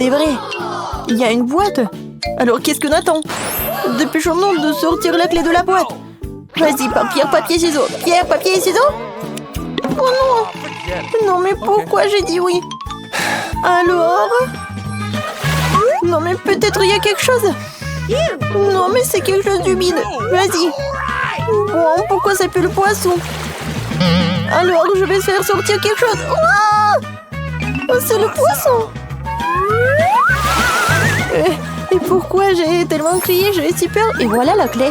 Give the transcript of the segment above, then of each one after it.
C'est vrai. Il y a une boîte. Alors qu'est-ce qu'on attend? Dépêchons-nous de sortir la clé de la boîte. Vas-y, pierre, papier, ciseaux. Pierre, papier, ciseaux. Oh non. Non, mais pourquoi j'ai dit oui? Alors? Non, mais peut-être il y a quelque chose. Non, mais c'est quelque chose d'humide. Vas-y. Bon, pourquoi ça pue le poisson? Alors, je vais faire sortir quelque chose. Oh, c'est le poisson. Et pourquoi j'ai tellement crié? J'avais si peur. Et voilà la clé.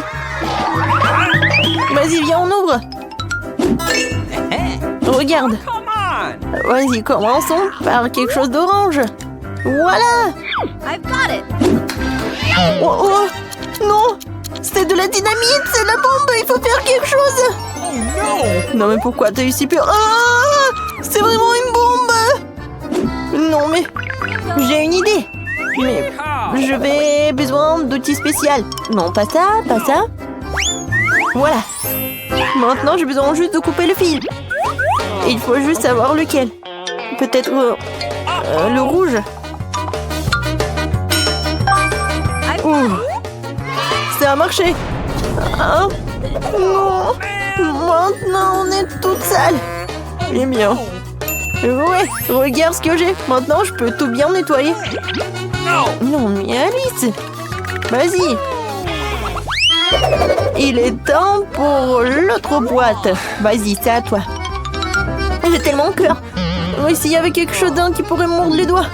Vas-y, viens, on ouvre. Regarde. Vas-y, commençons par quelque chose d'orange. Voilà. Oh, oh, non. C'est de la dynamite, c'est la bombe. Il faut faire quelque chose. Non, mais pourquoi t'as eu si peur? Ah, c'est vraiment une bombe. Non, mais j'ai une idée. Mais je vais besoin d'outils spéciaux. Non, pas ça, pas ça. Voilà. Maintenant, j'ai besoin juste de couper le fil. Il faut juste savoir lequel. Peut-être le rouge. Ouh. Ça a marché. Ah, non. Maintenant, on est toute sale. Eh bien. Ouais, regarde ce que j'ai. Maintenant, je peux tout bien nettoyer. Non, mais Alice. Vas-y. Il est temps pour l'autre boîte. Vas-y, c'est à toi. J'ai tellement peur. Oui, s'il y avait quelque chose d'un qui pourrait me mordre les doigts.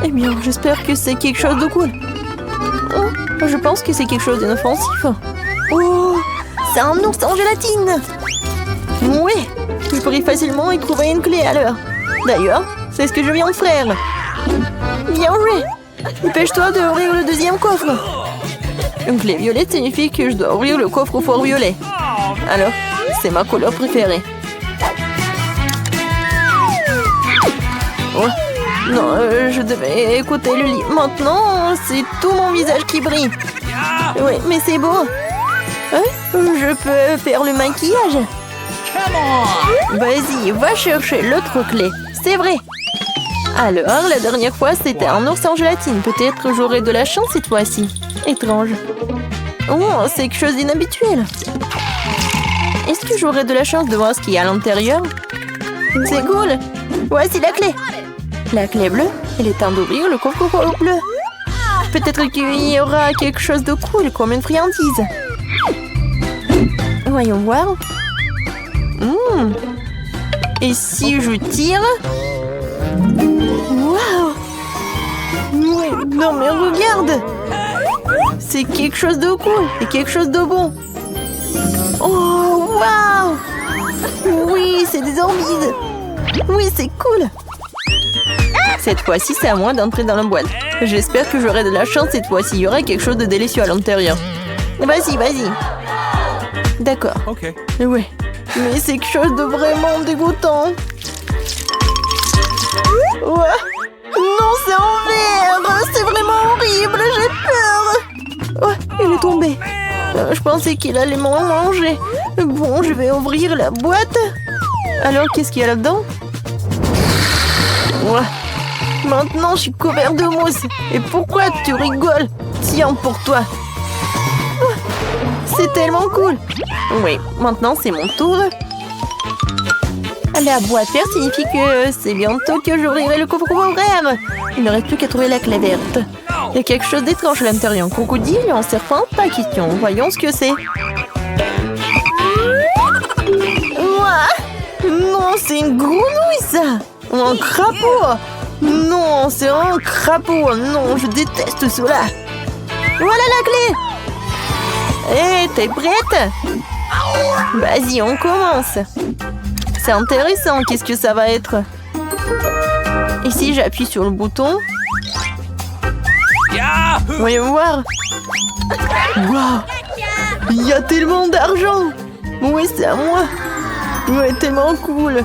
Eh bien, j'espère que c'est quelque chose de cool. Oh, je pense que c'est quelque chose d'inoffensif. Oh, c'est un ours en gélatine. Oui, je pourrais facilement y trouver une clé à l'heure. D'ailleurs, c'est ce que je viens de faire. Bien joué. Dépêche-toi d'ouvrir le deuxième coffre. Une clé violette signifie que je dois ouvrir le coffre au fort violet. Alors, c'est ma couleur préférée. Oh, non, je devais écouter le lit. Maintenant, c'est tout mon visage qui brille. Oui, mais c'est beau. Je peux faire le maquillage. Vas-y, va chercher l'autre clé. C'est vrai. Alors, la dernière fois, c'était un ours en gélatine. Peut-être j'aurai de la chance cette fois-ci. Étrange. Oh, c'est quelque chose d'inhabituel. Est-ce que j'aurai de la chance de voir ce qu'il y a à l'intérieur? C'est cool. Voici la clé. La clé bleue. Il est temps d'ouvrir le coffre bleu. Peut-être qu'il y aura quelque chose de cool, comme une friandise. Voyons voir. Et si je tire? Waouh! Oui, non mais regarde! C'est quelque chose de cool et quelque chose de bon. Oh, waouh! Oui, c'est des orbides. Oui, c'est cool. Cette fois-ci, c'est à moi d'entrer dans la boîte. J'espère que j'aurai de la chance cette fois-ci. Il y aura quelque chose de délicieux à l'intérieur. Vas-y, vas-y. D'accord. Ok. Oui. Mais c'est quelque chose de vraiment dégoûtant. Ouais. Non, c'est en verre. C'est vraiment horrible. J'ai peur. Oh, il est tombé. Je pensais qu'il allait m'en manger. Bon, je vais ouvrir la boîte. Alors, qu'est-ce qu'il y a là-dedans? Ouais. Maintenant, je suis couvert de mousse. Et pourquoi tu rigoles? Tiens, pour toi. C'est tellement cool. Oui, maintenant, c'est mon tour. La boîte verte signifie que c'est bientôt que j'ouvrirai le coffre vert. Il ne reste plus qu'à trouver la clé verte. Il y a quelque chose d'étrange à l'intérieur. Un crocodile, un serpent, pas question. Voyons ce que c'est. Non, c'est une grenouille, ça. Un crapaud. Non, c'est un crapaud. Non, je déteste cela. Voilà la clé. Hé, t'es prête? Vas-y, on commence. C'est intéressant, qu'est-ce que ça va être? Et si j'appuie sur le bouton? Voyons voir. Waouh! Il y a tellement d'argent! Oui, c'est à moi. Ouais, tellement cool.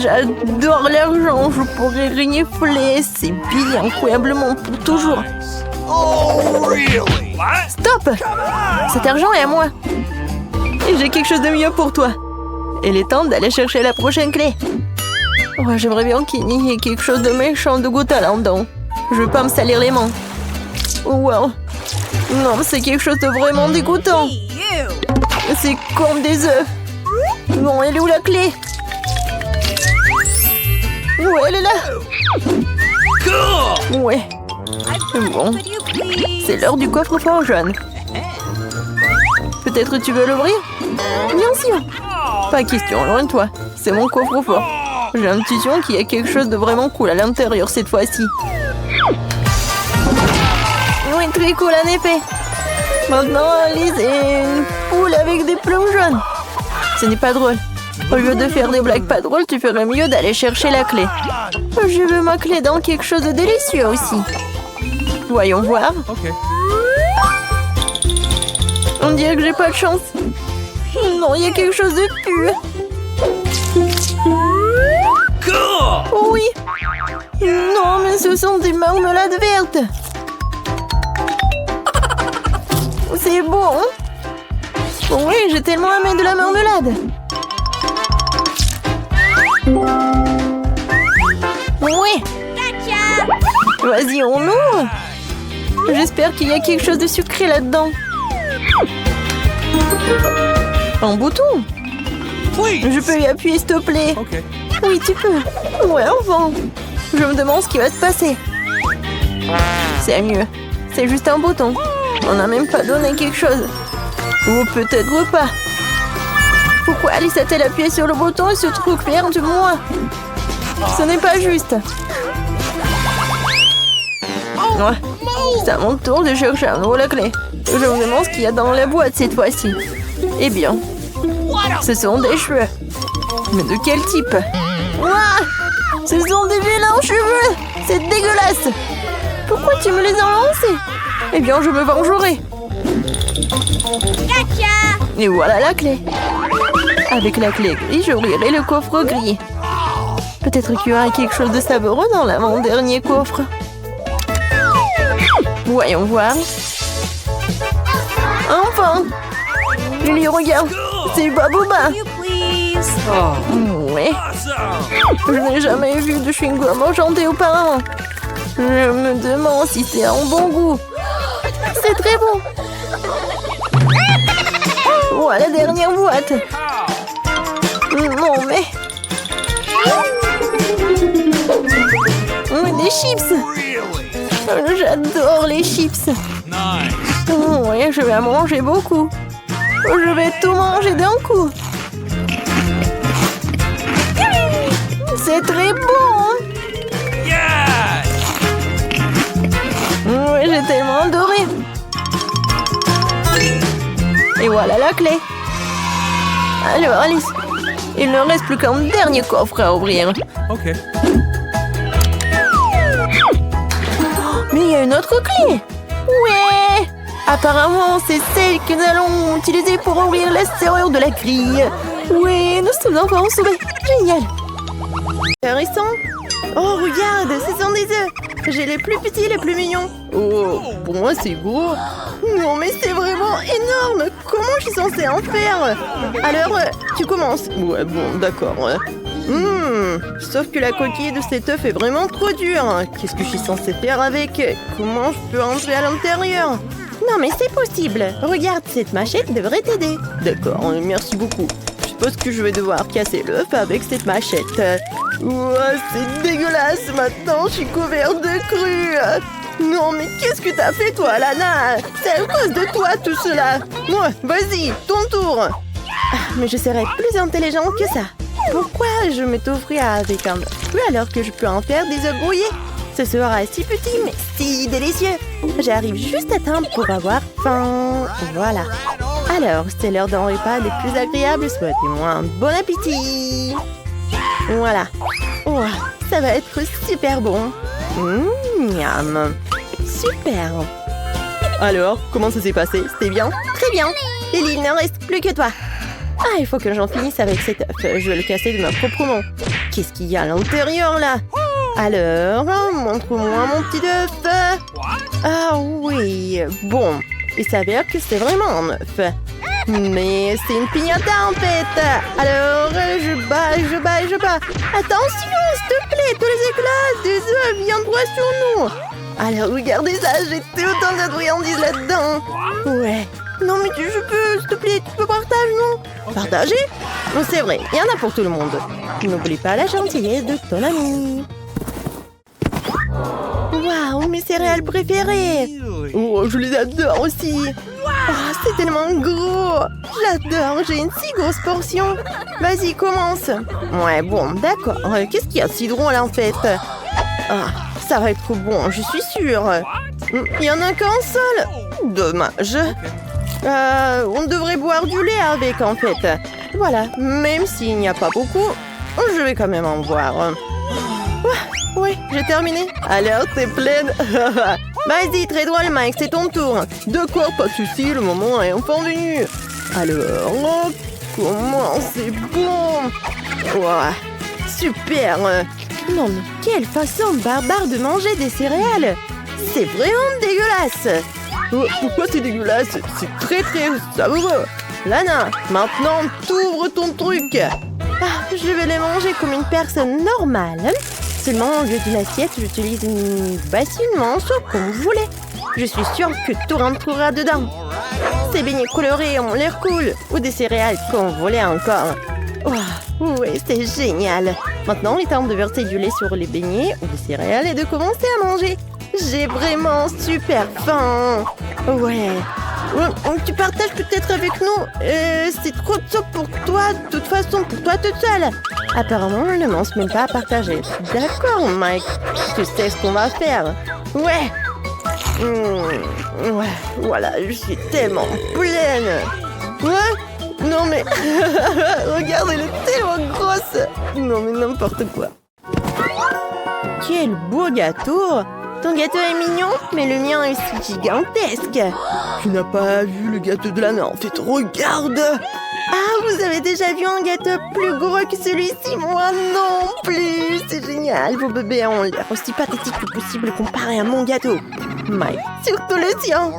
J'adore l'argent, je pourrais renifler ces billes incroyablement pour toujours. Stop! Cet argent est à moi. Et j'ai quelque chose de mieux pour toi. Il est temps d'aller chercher la prochaine clé. Oh, j'aimerais bien qu'il y ait quelque chose de méchant de goût là-dedans. Je veux pas me salir les mains. Oh, wow. Non, c'est quelque chose de vraiment dégoûtant. C'est comme des œufs. Bon, elle est où la clé? Ouais, elle est là. Ouais. Bon. C'est l'heure du coffre-fort jaune. Peut-être tu veux l'ouvrir? Bien sûr. Pas question, loin de toi. C'est mon coffre-fort. J'ai l'intuition qu'il y a quelque chose de vraiment cool à l'intérieur cette fois-ci. Oui, très cool en effet. Maintenant, Alice est une poule avec des plumes jaunes. Ce n'est pas drôle. Au lieu de faire des blagues pas drôles, tu ferais mieux d'aller chercher la clé. Je veux ma clé dans quelque chose de délicieux aussi. Voyons voir. On dirait que j'ai pas de chance. Non, il y a quelque chose de pur. Oui. Non, mais ce sont des marmelades vertes. C'est bon. Oui, j'ai tellement aimé de la marmelade. Oui. Vas-y, on ouvre. J'espère qu'il y a quelque chose de sucré là-dedans. Un bouton. Je peux y appuyer, s'il te plaît? Oui, tu peux. Ouais, enfin. Je me demande ce qui va se passer. C'est mieux. C'est juste un bouton. On n'a même pas donné quelque chose. Ou peut-être pas. Pourquoi Alice a-t-elle appuyé sur le bouton et ce truc vert de moi? Ce n'est pas juste. Ouais. C'est à mon tour de chercher à nouveau la clé. Je me demande ce qu'il y a dans la boîte cette fois-ci. Eh bien, ce sont des cheveux. Mais de quel type? Ouah! Ce sont des vilains cheveux! C'est dégueulasse! Pourquoi tu me les as lancés? Eh bien, je me vengerai. Et voilà la clé. Avec la clé grise, j'ouvrirai le coffre gris. Peut-être qu'il y aura quelque chose de savoureux dans l'avant-dernier coffre. Voyons voir. Enfin! Lily, regarde! C'est Babouba! Ouais. Je n'ai jamais vu de chewing-gum enchanté auparavant. Je me demande si c'est un bon goût. C'est très bon. Voilà la dernière boîte. Non mais... Des chips. J'adore les chips. Ouais, je vais en manger beaucoup. Je vais tout manger d'un coup. C'est très bon. Oui, j'ai tellement adoré. Et voilà la clé. Alors, Alice, il ne reste plus qu'un dernier coffre à ouvrir. Mais il y a une autre clé. Ouais. Apparemment, c'est celle que nous allons utiliser pour ouvrir la serrure de la grille. Oui, nous sommes enfin sauvés. Génial. Intéressant. Oh, regarde, ce sont des œufs. J'ai les plus petits, les plus mignons. Oh, pour moi, c'est gros. Non, mais c'est vraiment énorme. Comment je suis censée en faire? Alors, tu commences. Ouais, bon, d'accord. Sauf que la coquille de cet œuf est vraiment trop dure. Qu'est-ce que je suis censée faire avec? Comment je peux entrer à l'intérieur? Non, mais c'est possible. Regarde, cette machette devrait t'aider. D'accord, merci beaucoup. Je suppose que je vais devoir casser l'œuf avec cette machette. Ouah, c'est dégueulasse. Maintenant, je suis couverte de cru. Non, mais qu'est-ce que t'as fait, toi, Lana? C'est à cause de toi, tout cela. Moi, vas-y, ton tour. Mais je serais plus intelligente que ça. Pourquoi je m'étoufferais avec un œuf cru alors que je peux en faire des œufs brouillés? Ce sera si petit, mais si délicieux. J'arrive juste à temps pour avoir faim. Voilà. Alors, c'est l'heure d'un repas des plus agréables. Souhaitez-moi un bon appétit. Voilà. Oh, ça va être super bon. Miam. Super. Alors, comment ça s'est passé? C'était bien? Très bien. Lily, il ne reste plus que toi. Ah, il faut que j'en finisse avec cet œuf. Je vais le casser de ma propre main. Qu'est-ce qu'il y a à l'intérieur, là? Alors, montre-moi mon petit œuf. Ah oui, bon. Il s'avère que c'est vraiment un œuf. Mais c'est une piñata en fait. Alors, je bats. Attention, s'il te plaît, tous les éclats des œufs viennent droit sur nous. Alors, regardez ça, j'ai autant de friandises là-dedans. Ouais. Non, mais je peux, s'il te plaît, tu peux partager, non? Partager? C'est vrai, il y en a pour tout le monde. N'oublie pas la gentillesse de ton ami. Waouh, mes céréales préférées. Oh, je les adore aussi. Oh, c'est tellement gros. J'adore, j'ai une si grosse portion. Vas-y, commence. Ouais, bon, d'accord. Qu'est-ce qu'il y a de si drôle en fait? Ah, ça va être trop bon, je suis sûre. Il y en a qu'un seul. Dommage. On devrait boire du lait avec en fait. Voilà, même s'il n'y a pas beaucoup, je vais quand même en boire. Oui, j'ai terminé. Alors, t'es pleine. Vas-y, très drôle, Mike, c'est ton tour. D'accord, pas de soucis, le moment est enfin venu. Alors, comment c'est bon. Ouah, super. Non, mais quelle façon barbare de manger des céréales. C'est vraiment dégueulasse. Pourquoi c'est dégueulasse? C'est très savoureux. Lana, maintenant, t'ouvres ton truc. Je vais les manger comme une personne normale. Seulement, au lieu d'une assiette, j'utilise une bassine ce qu'on voulait. Je suis sûre que tout rentrera dedans. Ces beignets colorés ont l'air cool. Ou des céréales qu'on voulait encore. Ouais, c'est génial. Maintenant, il est temps de verser du lait sur les beignets ou les céréales et de commencer à manger. J'ai vraiment super faim. Ouais. Tu partages peut-être avec nous. C'est trop de soupe pour toi, de toute façon, pour toi toute seule. Apparemment, on ne pense même pas à partager. D'accord, Mike. Tu sais ce qu'on va faire. Ouais. Ouais, voilà, je suis tellement pleine. Ouais. Non mais... Regarde, elle est tellement grosse. Non mais n'importe quoi. Quel beau gâteau. Ton gâteau est mignon, mais le mien est aussi gigantesque. Tu n'as pas vu le gâteau de Lana, en fait, regarde. Ah, vous avez déjà vu un gâteau plus gros que celui-ci? Moi non plus. C'est génial, vos bébés ont l'air aussi pathétiques que possible comparé à mon gâteau. Mike, surtout le tien.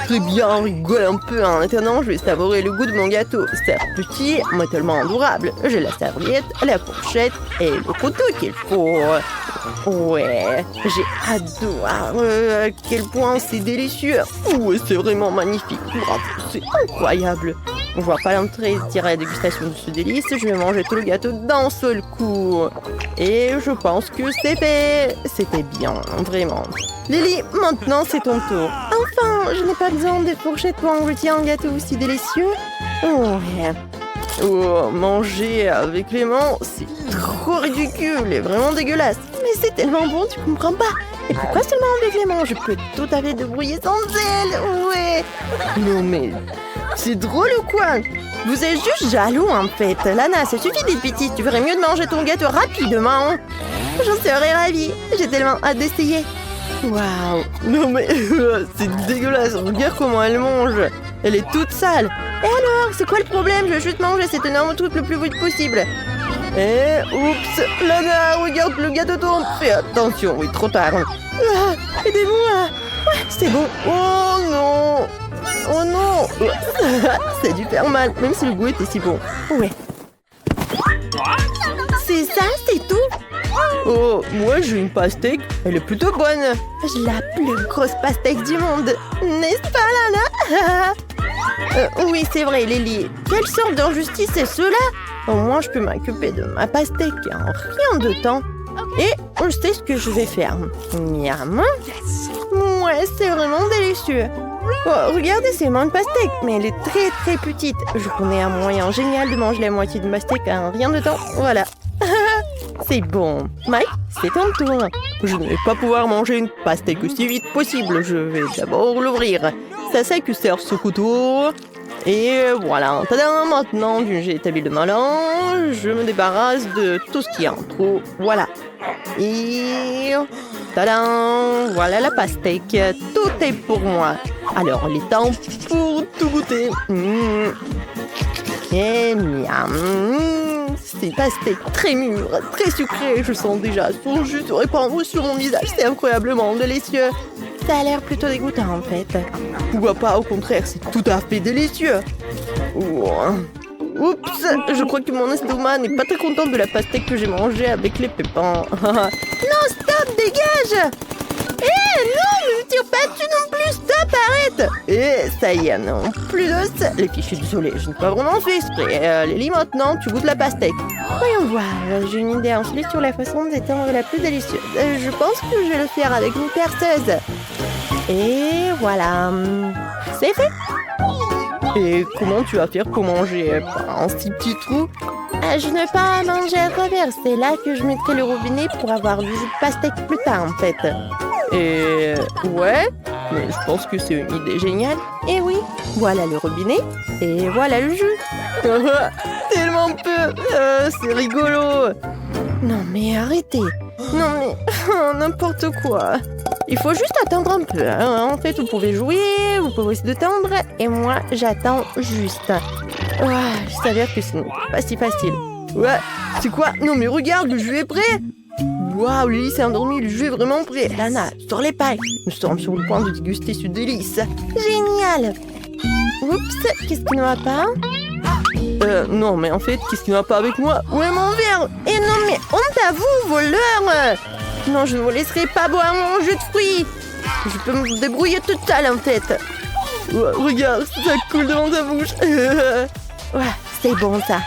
Très bien, rigole un peu. Maintenant, je vais savourer le goût de mon gâteau. Certes petit, mais tellement adorable. J'ai la serviette, la fourchette et le couteau qu'il faut. Ouais, j'ai adoré. À quel point c'est délicieux. Ouais, c'est vraiment magnifique. Bravo, c'est incroyable. On voit pas l'entrée tirer la dégustation de ce délice. Je vais manger tout le gâteau d'un seul coup. Et je pense que c'est fait. C'était bien, vraiment. Lily, maintenant c'est ton tour. Enfin, je n'ai pas besoin de fourchettes pour engloutir un gâteau aussi délicieux. Ouais. Oh, manger avec les mains, c'est trop ridicule et vraiment dégueulasse. Mais c'est tellement bon, tu comprends pas. Et pourquoi seulement avec les mains? Je peux tout à fait débrouiller sans elles. Ouais. Non mais, c'est drôle ou quoi? Vous êtes juste jaloux en fait. Lana, ça suffit d'être petite. Tu ferais mieux de manger ton gâteau rapidement. J'en serais ravie. J'ai tellement hâte d'essayer. Waouh. Non mais, c'est dégueulasse. Regarde comment elle mange. Elle est toute sale. Et alors, c'est quoi le problème? Je vais juste manger cet énorme truc le plus vite possible. Et oups, Lana, regarde, le gâteau tombe. Fais attention, oui, trop tard. Aidez-moi. Ouais, c'est bon. Oh non. Oh non. Ça a dû faire mal, même si le goût était si bon. Ouais. C'est ça, c'est tout? Oh, moi j'ai une pastèque, elle est plutôt bonne. J'ai la plus grosse pastèque du monde. N'est-ce pas, Lana? Oui, c'est vrai, Lily. Quelle sorte d'injustice est cela? Au moins, je peux m'occuper de ma pastèque en rien de temps. Et je sais ce que je vais faire. Miam. Ouais, c'est vraiment délicieux. Oh, regardez, c'est vraiment une pastèque, mais elle est très très petite. Je connais un moyen génial de manger la moitié d'une pastèque en rien de temps. Voilà. C'est bon. Mike, c'est ton tour. Je ne vais pas pouvoir manger une pastèque aussi vite possible. Je vais d'abord l'ouvrir. C'est à ça que sert ce couteau. Et voilà. Tadam, maintenant, j'ai établi le malin. Je me débarrasse de tout ce qui est en trop. Voilà. Et... tadam, voilà la pastèque. Tout est pour moi. Alors, il est temps pour tout goûter. Et miam. C'est une pastèque très mûre, très sucrée. Je sens déjà son jus se répandre sur mon visage. C'est incroyablement délicieux. Ça a l'air plutôt dégoûtant en fait. Ou pas, au contraire, c'est tout à fait délicieux. Ouah. Oups, je crois que mon estomac n'est pas très content de la pastèque que j'ai mangée avec les pépins. Non, stop, dégage! Non, ne tire pas dessus non plus, stop, arrête! Ça y est, non, plus d'os. Les filles, je suis désolée, je n'ai pas vraiment fait exprès. Lily, maintenant, tu goûtes la pastèque. Voyons voir, j'ai une idée ensuite sur la façon d'étendre la plus délicieuse. Je pense que je vais le faire avec une perceuse. Et voilà, c'est fait. Et comment tu vas faire pour manger un si petit trou? Je n'ai pas à manger à travers, c'est là que je mettrai le robinet pour avoir du jus de pastèque plus tard en fait. Et ouais, mais je pense que c'est une idée géniale. Et oui, voilà le robinet et voilà le jus. Tellement peu, c'est rigolo. Non mais arrêtez. Non mais n'importe quoi. Il faut juste attendre un peu. Hein. En fait, vous pouvez jouer, vous pouvez se détendre et moi j'attends juste. Il s'avère que ce n'est pas si facile. Ouais, c'est quoi? Non mais regarde, le jus est prêt. Waouh, Lily s'est endormie, le jus est vraiment prêt. Lana, sors les pailles. Nous sommes sur le point de déguster ce délice. Génial. Oups, qu'est-ce qui ne va pas? Non, mais en fait, qu'est-ce qui ne va pas avec moi? Où est mon verre? Et non, mais honte à vous, voleur! Non, je ne vous laisserai pas boire mon jus de fruits. Je peux me débrouiller toute seule, en fait. Regarde, ça coule dans ta bouche. Ouais, c'est bon, ça.